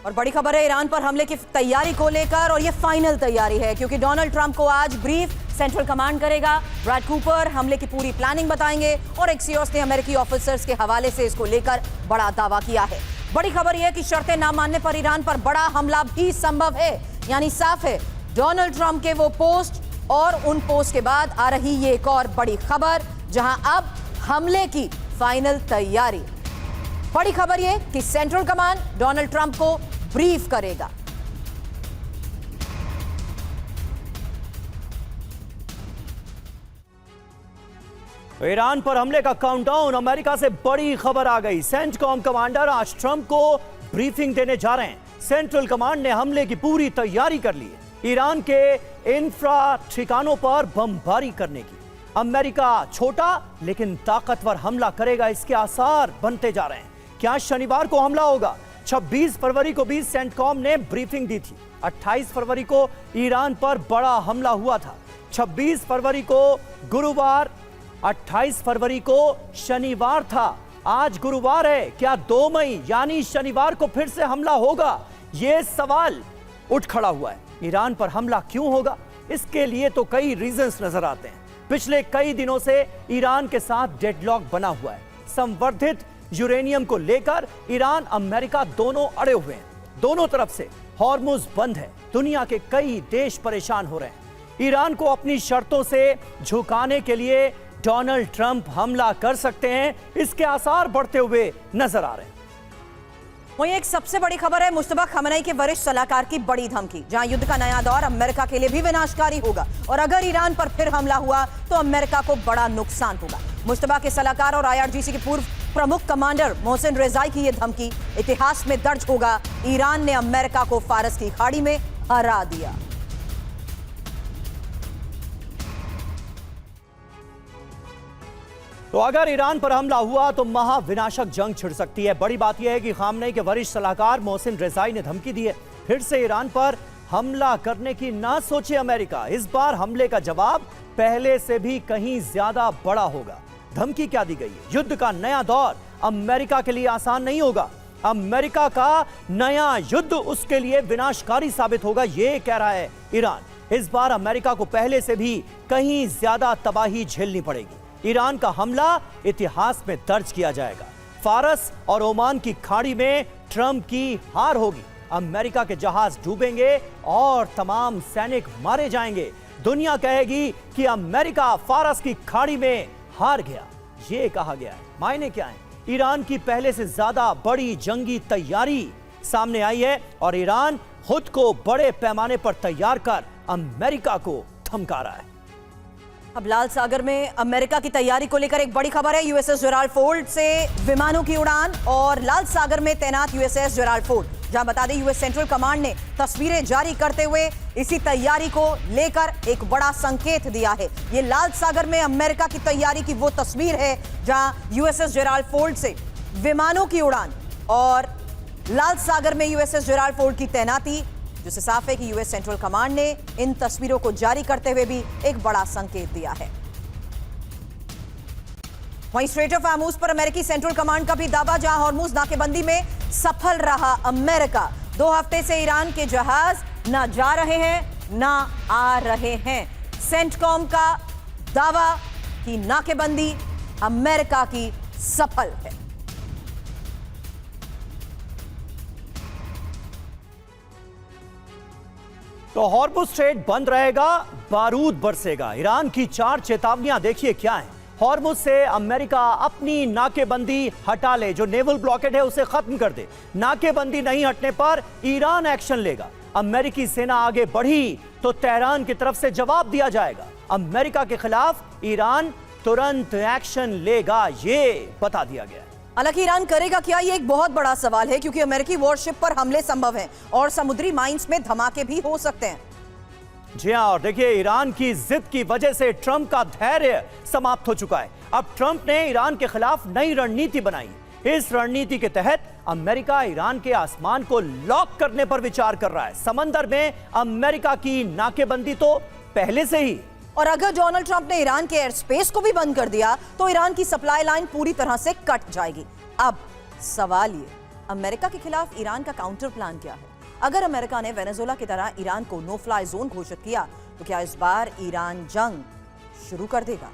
और बड़ी खबर है ईरान पर हमले की तैयारी को लेकर, और ये फाइनल तैयारी है क्योंकि डोनाल्ड ट्रंप को आज ब्रीफ सेंट्रल कमांड करेगा। ब्रैड कूपर हमले की पूरी प्लानिंग बताएंगे और एक्सियोस ने अमेरिकी ऑफिसर्स के हवाले से इसको लेकर बड़ा दावा किया है। बड़ी खबर यह है कि शर्तें ना मानने पर ईरान पर बड़ा हमला भी संभव है, यानी साफ है डोनाल्ड ट्रंप के वो पोस्ट और उन पोस्ट के बाद आ रही ये एक और बड़ी खबर जहां अब हमले की फाइनल तैयारी। बड़ी खबर यह कि सेंट्रल कमांड डोनाल्ड ट्रंप को ब्रीफ करेगा। ईरान पर हमले का काउंटडाउन, अमेरिका से बड़ी खबर आ गई। सेंटकॉम कमांडर आज ट्रंप को ब्रीफिंग देने जा रहे हैं। सेंट्रल कमांड ने हमले की पूरी तैयारी कर ली है, ईरान के इंफ्रा ठिकानों पर बमबारी करने की। अमेरिका छोटा लेकिन ताकतवर हमला करेगा, इसके आसार बनते जा रहे हैं। क्या शनिवार को हमला होगा? 26 फरवरी को भी सेंटकॉम ने ब्रीफिंग दी थी। 28 फरवरी को ईरान पर बड़ा हमला हुआ था। 26 फरवरी को गुरुवार, 28 फरवरी को शनिवार था। आज गुरुवार है, क्या 2 मई यानी शनिवार को फिर से हमला होगा? यह सवाल उठ खड़ा हुआ है। ईरान पर हमला क्यों होगा? इसके लिए तो कई रीजंस नजर आते हैं। पिछले कई दिनों से ईरान के साथ डेडलॉक बना हुआ है। संवर्धित यूरेनियम को लेकर ईरान अमेरिका दोनों अड़े हुए हैं। दोनों तरफ से हॉर्मुज बंद है। दुनिया के कई देश परेशान हो रहे हैं। ईरान को अपनी शर्तों से झुकाने के लिए डोनाल्ड ट्रंप हमला कर सकते हैं, इसके आसार बढ़ते हुए नजर आ रहे हैं। वहीं एक सबसे बड़ी खबर है मुस्तफा खमेनी के वरिष्ठ सलाहकार की बड़ी धमकी, जहां युद्ध का नया दौर अमेरिका के लिए भी विनाशकारी होगा और अगर ईरान पर फिर हमला हुआ तो अमेरिका को बड़ा नुकसान होगा। मुस्तफा के सलाहकार और IRGC के पूर्व प्रमुख कमांडर मोहसिन रेजाई की यह धमकी इतिहास में दर्ज होगा। ईरान ने अमेरिका को फारस की खाड़ी में हरा दिया। तो अगर ईरान पर हमला हुआ तो महाविनाशक जंग छिड़ सकती है। बड़ी बात यह है कि खामनेई के वरिष्ठ सलाहकार मोहसिन रेजाई ने धमकी दी है, फिर से ईरान पर हमला करने की ना सोचे अमेरिका। इस बार हमले का जवाब पहले से भी कहीं ज्यादा बड़ा होगा। धमकी क्या दी गई है? युद्ध का नया दौर अमेरिका के लिए आसान नहीं होगा। अमेरिका का नया युद्ध उसके लिए विनाशकारी साबित होगा, यह कह रहा है ईरान। इस बार अमेरिका को पहले से भी कहीं ज्यादा तबाही झेलनी पड़ेगी। ईरान का हमला इतिहास में दर्ज किया जाएगा। फारस और ओमान की खाड़ी में ट्रंप की हार होगी। अमेरिका के जहाज डूबेंगे और तमाम सैनिक मारे जाएंगे। दुनिया कहेगी कि अमेरिका फारस की खाड़ी में हार गया। यह कहा गया है। मायने क्या है? ईरान की पहले से ज्यादा बड़ी जंगी तैयारी सामने आई है और ईरान खुद को बड़े पैमाने पर तैयार कर अमेरिका को धमका रहा है। अब लाल सागर में अमेरिका की तैयारी को लेकर एक बड़ी खबर है। USS जेराल्ड फोर्ड से विमानों की उड़ान और लाल सागर में तैनात USS जेराल्ड फोर्ड, जहां बता दें US सेंट्रल कमांड ने तस्वीरें जारी करते हुए इसी तैयारी को लेकर एक बड़ा संकेत दिया है। ये लाल सागर में अमेरिका की तैयारी की वो तस्वीर है जहां USS जेराल्ड फोर्ड से विमानों की उड़ान और लाल सागर में USS जेराल्ड फोर्ड की तैनाती, जिससे साफ है कि US सेंट्रल कमांड ने इन तस्वीरों को जारी करते हुए भी एक बड़ा संकेत दिया है। वहीं स्ट्रेट ऑफ हॉर्मुज पर अमेरिकी सेंट्रल कमांड का भी दावा, जहां हॉर्मुज नाकेबंदी में सफल रहा अमेरिका। 2 हफ्ते से ईरान के जहाज ना जा रहे हैं ना आ रहे हैं। सेंटकॉम का दावा कि नाकेबंदी अमेरिका की सफल है। तो हॉर्मुज स्ट्रेट बंद रहेगा, बारूद बरसेगा। ईरान की 4 चेतावनियां देखिए क्या है। हॉर्मुज से अमेरिका अपनी नाकेबंदी हटा ले, जो नेवल ब्लॉकेड है उसे खत्म कर दे। नाकेबंदी नहीं हटने पर ईरान एक्शन लेगा। अमेरिकी सेना आगे बढ़ी तो तेहरान की तरफ से जवाब दिया जाएगा। अमेरिका के खिलाफ ईरान तुरंत एक्शन लेगा, ये बता दिया गया है। हालांकि ईरान करेगा क्या, ये एक बहुत बड़ा सवाल है क्योंकि अमेरिकी वॉरशिप पर हमले संभव हैं और समुद्री माइंस में धमाके भी हो सकते हैं। जी हां, और देखिए ईरान की जिद की वजह से ट्रंप का धैर्य समाप्त हो चुका है। अब ट्रंप ने ईरान के खिलाफ नई रणनीति बनाई। इस रणनीति के तहत अमेरिका ईरान के आसमान को लॉक करने पर विचार कर रहा है। समंदर में अमेरिका की नाकेबंदी तो पहले से ही, और अगर डोनाल्ड ट्रंप ने ईरान के एयर स्पेस को भी बंद कर दिया तो ईरान की सप्लाई लाइन पूरी तरह से कट जाएगी। अब सवाल ये अमेरिका के खिलाफ ईरान का काउंटर प्लान क्या है? अगर अमेरिका ने वेनेजुएला की तरह ईरान को नो फ्लाई जोन घोषित किया तो क्या इस बार ईरान जंग शुरू कर देगा?